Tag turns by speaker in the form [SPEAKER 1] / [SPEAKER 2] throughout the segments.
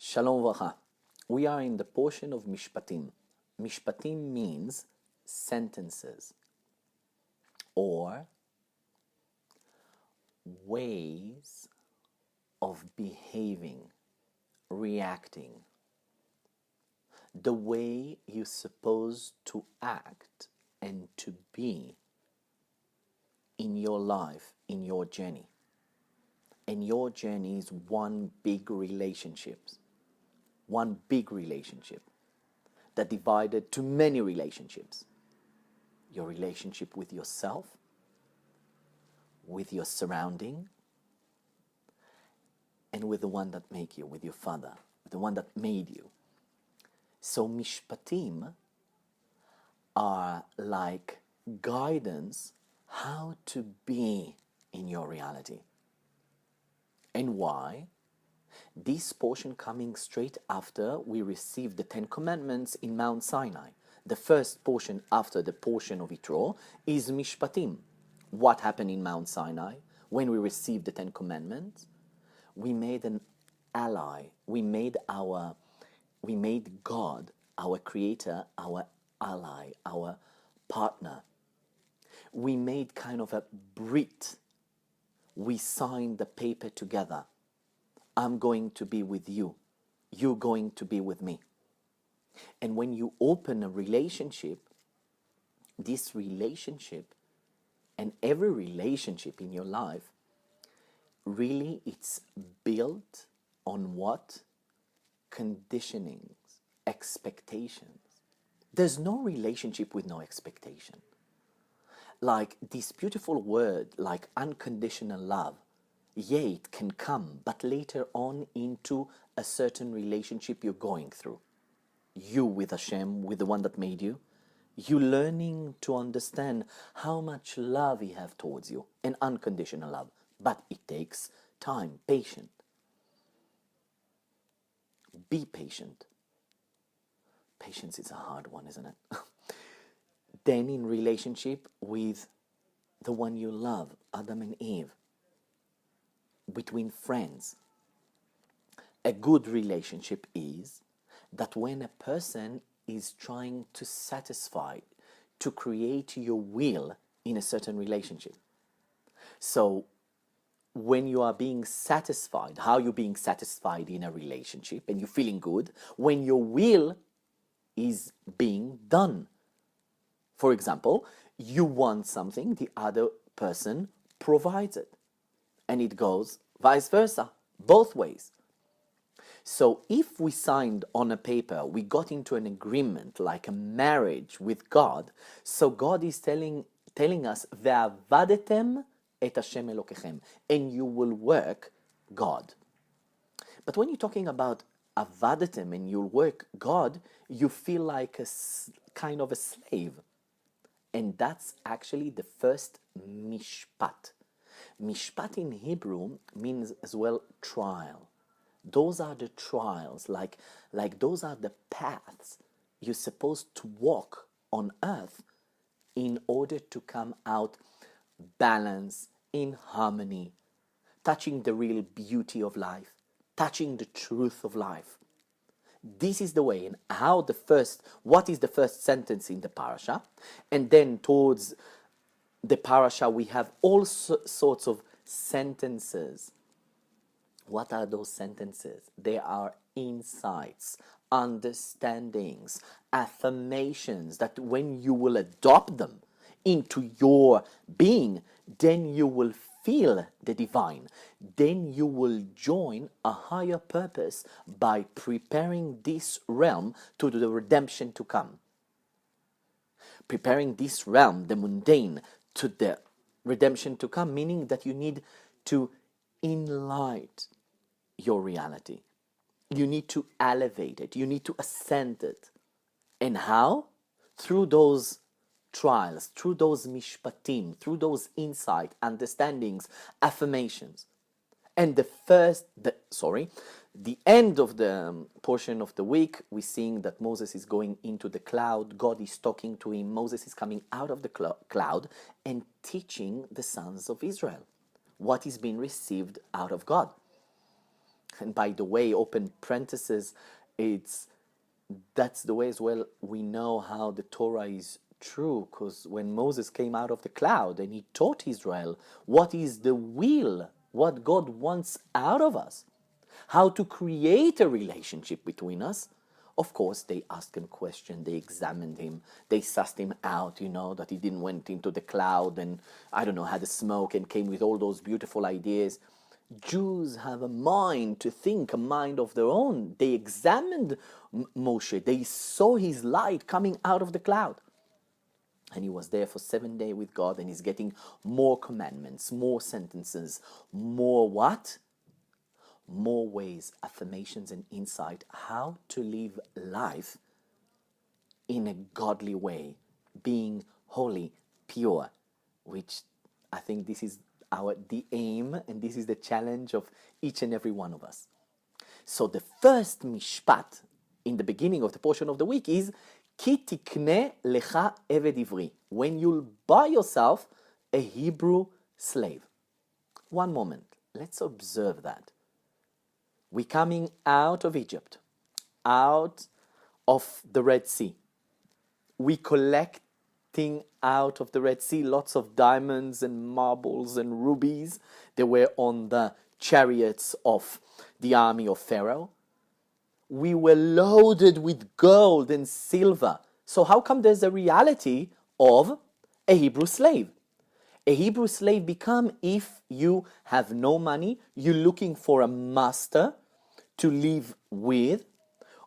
[SPEAKER 1] Shalom Vacha. We are in the portion of Mishpatim. Mishpatim means sentences or ways of behaving, reacting, the way you're supposed to act and to be in your life, in your journey. And your journey is one big relationship that divided to many relationships. Your relationship with yourself, with your surrounding, and with the one that made you, with your father, the one that made you. So Mishpatim are like guidance how to be in your reality. And why? This portion coming straight after we received the 10 Commandments in Mount Sinai. The first portion after the portion of Yitro is Mishpatim. What happened in Mount Sinai? When we received the 10 Commandments, we made an ally. We made God, our creator, our ally, our partner. We made kind of a brit. We signed the paper together. I'm going to be with you. You're going to be with me. And when you open a relationship, this relationship and every relationship in your life, really it's built on what? Conditionings, expectations. There's no relationship with no expectation. Like this beautiful word, like unconditional love. Yeah, it can come, but later on into a certain relationship you're going through. You with Hashem, with the one that made you. You learning to understand how much love He have towards you, and unconditional love. But it takes time, patient. Be patient. Patience is a hard one, isn't it? Then in relationship with the one you love, Adam and Eve. Between friends. A good relationship is that when a person is trying to satisfy, to create your will in a certain relationship. So when you are being satisfied, how you're being satisfied in a relationship and you're feeling good, when your will is being done. For example, you want something, the other person provides it. And it goes vice versa, both ways. So if we signed on a paper, we got into an agreement like a marriage with God, so God is telling us, Ve'avadetem et Hashem Elokechem, and you will work God. But when you're talking about avadetem and you'll work God, you feel like a kind of a slave. And that's actually the first mishpat. Mishpat in Hebrew means as well trial. Those are the trials, like those are the paths you're supposed to walk on earth in order to come out balanced, in harmony, touching the real beauty of life, touching the truth of life. This is the way, and what is the first sentence in the parasha, and then towards the parasha we have all sorts of sentences. What are those sentences? They are insights, understandings, affirmations that when you will adopt them into your being, then you will feel the divine. Then you will join a higher purpose by preparing this realm to the redemption to come. Preparing this realm, the mundane, to the redemption to come, meaning that you need to enlighten your reality. You need to elevate it. You need to ascend it. And how? Through those trials, through those mishpatim, through those insight, understandings, affirmations. And the end of the portion of the week, we're seeing that Moses is going into the cloud. God is talking to him. Moses is coming out of the cloud and teaching the sons of Israel what is being received out of God. And by the way, open parentheses, that's the way as well we know how the Torah is true, because when Moses came out of the cloud and he taught Israel what is the will, what God wants out of us, how to create a relationship between us, of course they asked him questions, they examined him, they sussed him out, that he didn't went into the cloud and, I don't know, had a smoke and came with all those beautiful ideas. Jews have a mind to think, a mind of their own. They examined Moshe. They saw his light coming out of the cloud. And he was there for 7 days with God, and he's getting more commandments, more sentences, more what? More ways, affirmations, and insight how to live life in a godly way, being holy, pure, which I think this is the aim, and this is the challenge of each and every one of us. So the first mishpat in the beginning of the portion of the week is Ki tikne lecha eved ivri, when you'll buy yourself a Hebrew slave. One moment, let's observe that. We're coming out of Egypt, out of the Red Sea. We collecting out of the Red Sea lots of diamonds and marbles and rubies. They were on the chariots of the army of Pharaoh. We were loaded with gold and silver. So how come there's a reality of a Hebrew slave? A Hebrew slave become if you have no money, you're looking for a master to live with,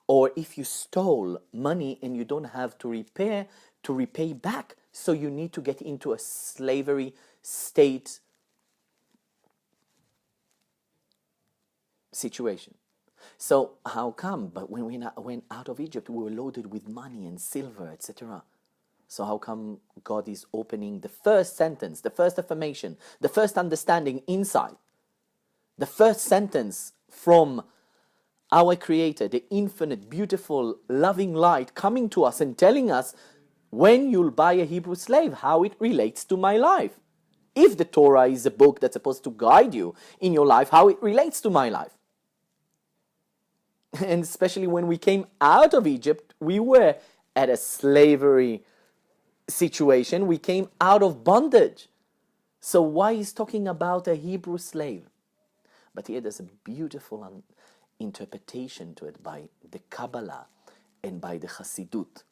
[SPEAKER 1] or if you stole money and you don't have to repay back, so you need to get into a slavery state situation. So how come? But when we went out of Egypt, we were loaded with money and silver, etc. So how come God is opening the first sentence, the first affirmation, the first understanding inside, the first sentence from our Creator, the infinite, beautiful, loving light coming to us and telling us, when you'll buy a Hebrew slave, how it relates to my life. If the Torah is a book that's supposed to guide you in your life, how it relates to my life. And especially when we came out of Egypt, we were at a slavery situation. We came out of bondage. So why is talking about a Hebrew slave? But here there's a beautiful interpretation to it by the Kabbalah and by the Chassidut.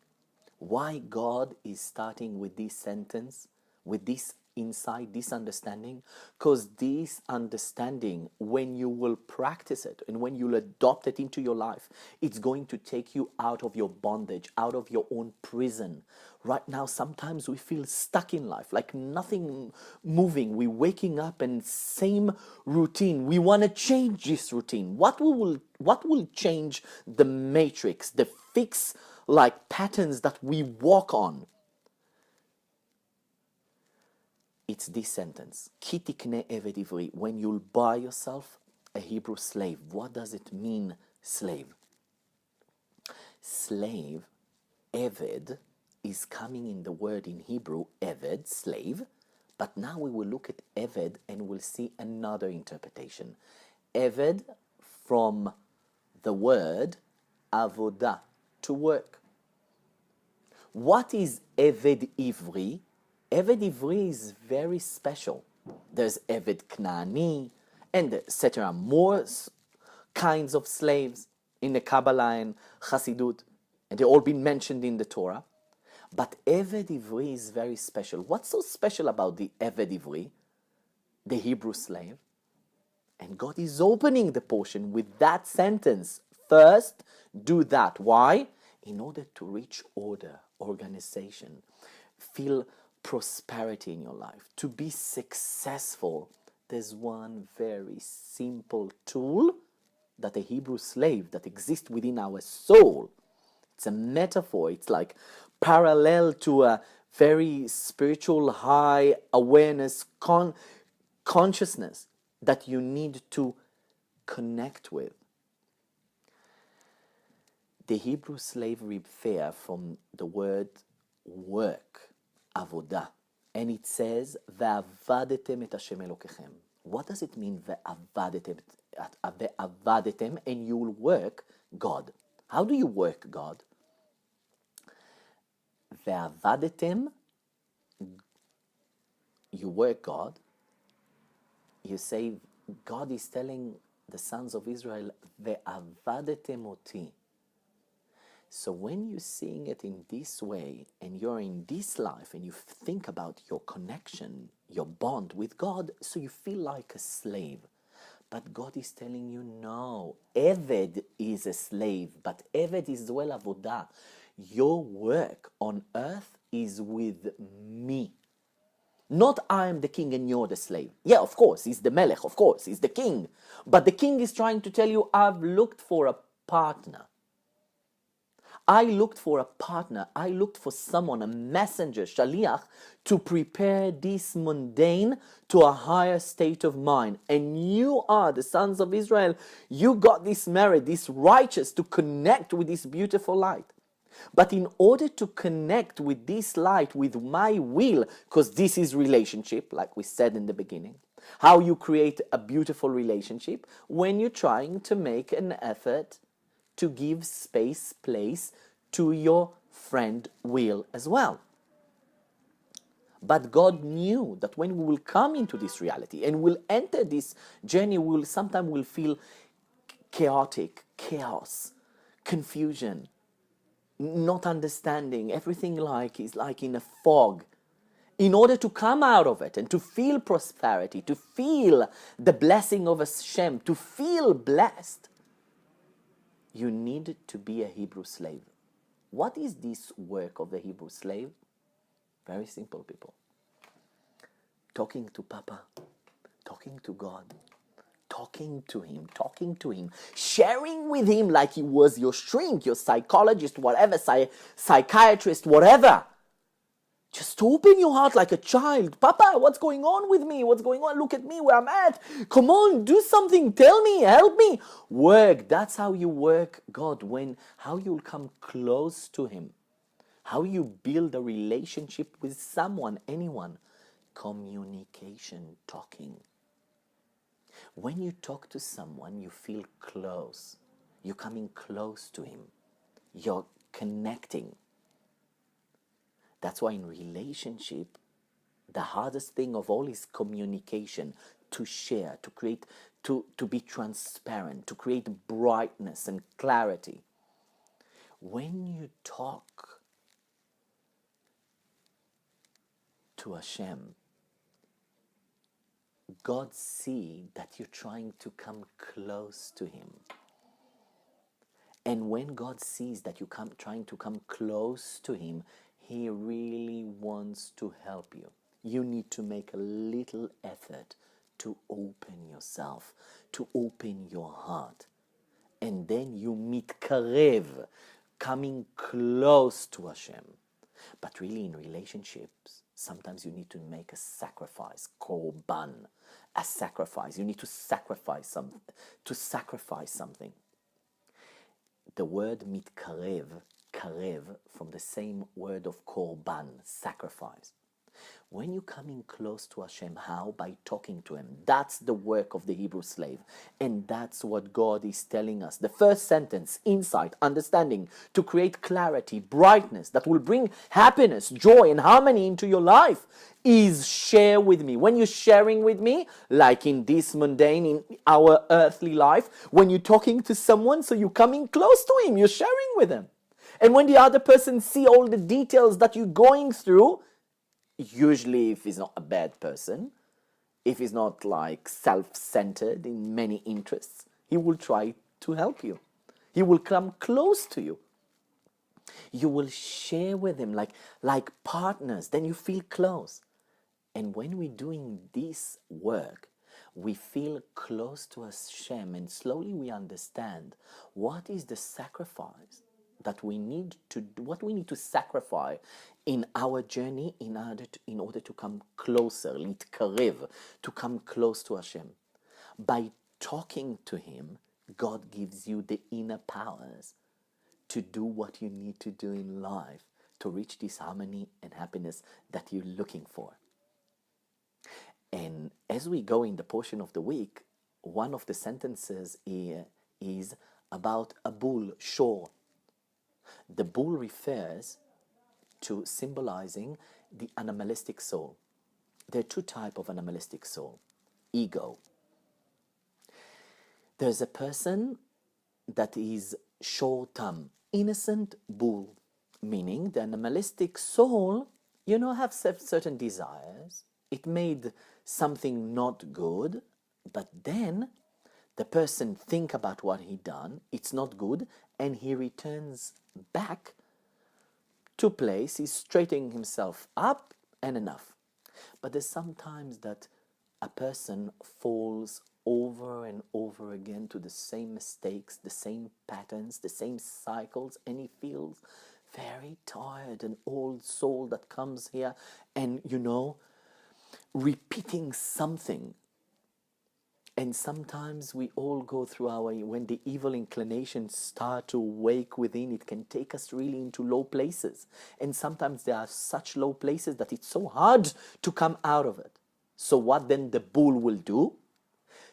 [SPEAKER 1] Why God is starting with this sentence, with this insight, this understanding? Because this understanding, when you will practice it and when you'll adopt it into your life, it's going to take you out of your bondage, out of your own prison. Right now, sometimes we feel stuck in life, like nothing moving. We're waking up and same routine. We want to change this routine. What will change the matrix, the fixed like patterns that we walk on? It's this sentence, Ki tikne eved ivri, when you'll buy yourself a Hebrew slave. What does it mean, slave? Slave, eved, is coming in the word in Hebrew, eved, slave. But now we will look at eved and we'll see another interpretation. Eved from the word avodah, to work. What is eved ivri? Eved ivri is very special. There's Eved Knaani, and etc. More kinds of slaves in the Kabbalah and Chassidut, and they've all been mentioned in the Torah. But Eved ivri is very special. What's so special about the Eved ivri, the Hebrew slave? And God is opening the portion with that sentence. First, do that. Why? In order to reach order, organization, feel prosperity in your life, to be successful. There's one very simple tool that a Hebrew slave that exists within our soul. It's a metaphor. It's like parallel to a very spiritual high awareness consciousness that you need to connect with. The Hebrew slavery fair from the word work, avodah, and it says, "Ve'avadetem et Hashem Elokechem." What does it mean, ve'avadetem, and you will work God? How do you work God? Ve'avadetem, you work God. You say, God is telling the sons of Israel, ve'avadetem oti. So when you're seeing it in this way, and you're in this life, and you think about your connection, your bond with God, so you feel like a slave. But God is telling you, no, Eved is a slave, but Eved is well avodah. Your work on earth is with me. Not I am the king and you're the slave. Yeah, of course, he's the melech, of course, he's the king. But the king is trying to tell you, I've looked for a partner. I looked for a partner. I looked for someone, a messenger, shaliach, to prepare this mundane to a higher state of mind. And you are the sons of Israel. You got this merit, this righteous, to connect with this beautiful light. But in order to connect with this light, with my will, because this is relationship, like we said in the beginning, how you create a beautiful relationship when you're trying to make an effort to give space, place to your friend will as well. But God knew that when we will come into this reality and will enter this journey, sometimes we'll feel chaotic, chaos, confusion, not understanding, everything is like in a fog. In order to come out of it and to feel prosperity, to feel the blessing of Hashem, to feel blessed, you need to be a Hebrew slave. What is this work of the Hebrew slave? Very simple, people. Talking to Papa, talking to God, talking to him, sharing with him like he was your shrink, your psychologist, whatever, psychiatrist, whatever. Just open your heart like a child. Papa, what's going on with me? What's going on? Look at me where I'm at. Come on, do something. Tell me, help me. Work. That's how you work God. How you'll come close to him. How you build a relationship with someone, anyone. Communication, talking. When you talk to someone, you feel close. You're coming close to him. You're connecting. That's why in relationship, the hardest thing of all is communication, to share, to create, to be transparent, to create brightness and clarity. When you talk to Hashem, God sees that you're trying to come close to him. And when God sees that you're trying to come close to him, he really wants to help you. You need to make a little effort to open yourself, to open your heart. And then you meet karev, coming close to Hashem. But really in relationships, sometimes you need to make a sacrifice, korban, a sacrifice. You need to sacrifice something. The word mitkarev, karev, from the same word of korban, sacrifice. When you're coming close to Hashem, how? By talking to him. That's the work of the Hebrew slave. And that's what God is telling us. The first sentence, insight, understanding, to create clarity, brightness, that will bring happiness, joy, and harmony into your life, is share with me. When you're sharing with me, like in this mundane, in our earthly life, when you're talking to someone, so you're coming close to him, you're sharing with him. And when the other person see all the details that you're going through, usually if he's not a bad person, if he's not like self-centered in many interests, he will try to help you. He will come close to you. You will share with him like partners. Then you feel close. And when we're doing this work, we feel close to Hashem, and slowly we understand what is the sacrifice that we need to do, what we need to sacrifice in our journey in order to come closer, litkarev, to come close to Hashem. By talking to him, God gives you the inner powers to do what you need to do in life to reach this harmony and happiness that you're looking for. And as we go in the portion of the week, one of the sentences here is about a bull, shor. The bull refers to symbolizing the animalistic soul. There are two types of animalistic soul. Ego. There's a person that is shor-tam, innocent bull, meaning the animalistic soul, have certain desires. It made something not good, but then the person think about what he done, it's not good, and he returns back to place, he's straightening himself up and enough. But there's sometimes that a person falls over and over again to the same mistakes, the same patterns, the same cycles, and he feels very tired, an old soul that comes here and, repeating something. And sometimes we all go through when the evil inclinations start to wake within, it can take us really into low places. And sometimes there are such low places that it's so hard to come out of it. So what then the bull will do?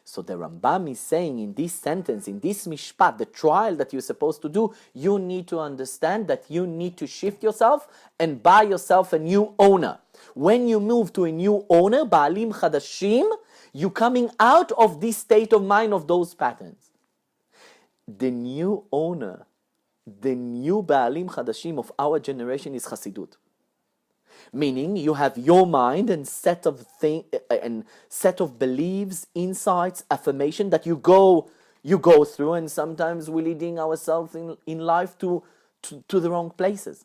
[SPEAKER 1] So the Rambam is saying in this sentence, in this mishpat, the trial that you're supposed to do, you need to understand that you need to shift yourself and buy yourself a new owner. When you move to a new owner, Ba'alim Chadashim, you're coming out of this state of mind of those patterns. The new owner, the new Ba'alim Chadashim of our generation is Hasidut. Meaning you have your mind and set of beliefs, insights, affirmation that you go through, and sometimes we're leading ourselves in life to the wrong places.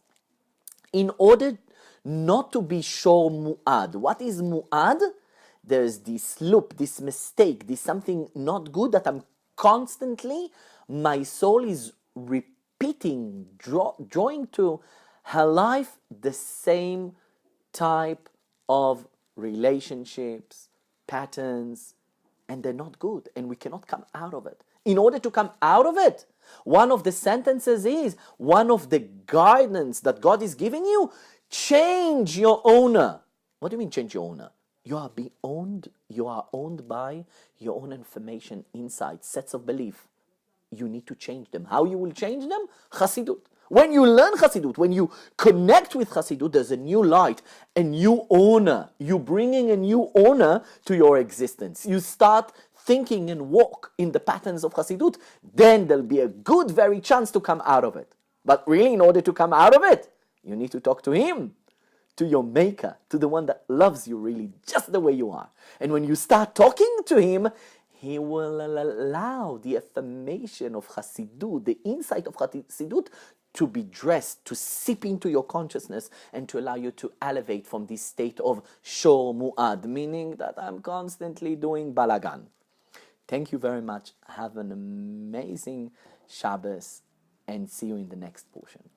[SPEAKER 1] In order not to be shor mu'ad. What is mu'ad? There's this loop, this mistake, this something not good that I'm constantly, my soul is repeating, drawing to her life the same type of relationships, patterns, and they're not good, and we cannot come out of it. In order to come out of it, one of the sentences is, one of the guidance that God is giving you, change your owner. What do you mean change your owner? You are owned by your own information, insights, sets of belief. You need to change them. How you will change them? Chassidut. When you learn Chassidut, when you connect with Chassidut, there's a new light, a new owner. You're bringing a new owner to your existence. You start thinking and walk in the patterns of Chassidut, then there'll be a good very chance to come out of it. But really, in order to come out of it, you need to talk to him, to your maker, to the one that loves you really just the way you are. And when you start talking to him, he will allow the affirmation of Chassidut, the insight of Chassidut, to be dressed, to seep into your consciousness, and to allow you to elevate from this state of shor mu'ad, meaning that I'm constantly doing balagan. Thank you very much. Have an amazing Shabbos, and see you in the next portion.